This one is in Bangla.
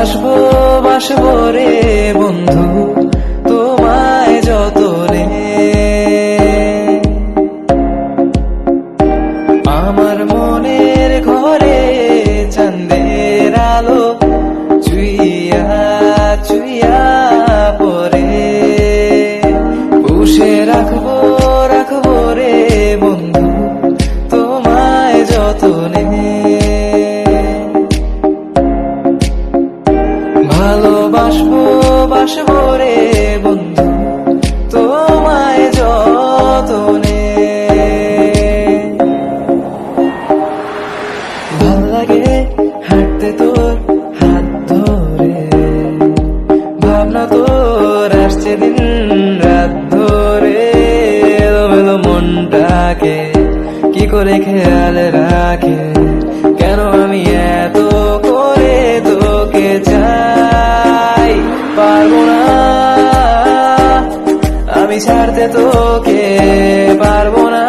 ভালোবাসবো বাসবো রে বন্ধু তোমায় যতনে। আমার মনের ঘরে চাঁদের আলো চুইয়া চুইয়া পরে পুষে রাখবো রাখবো রে বন্ধু তোমায় যতনে। ভালোবাসবো বাসবো রে বন্ধু তোমায় যতনে। ভাল লাগে হাঁটতে তোর হাত ধরে, ভাবনা তোর আসছে দিন রাত ধরে। এলোমেলো মনটাকে কি করে খেয়াল রাখে, কেন আমি এত করে তোকে চাই। পারবো না আমি ছাড়তে তোকে, পারবো না।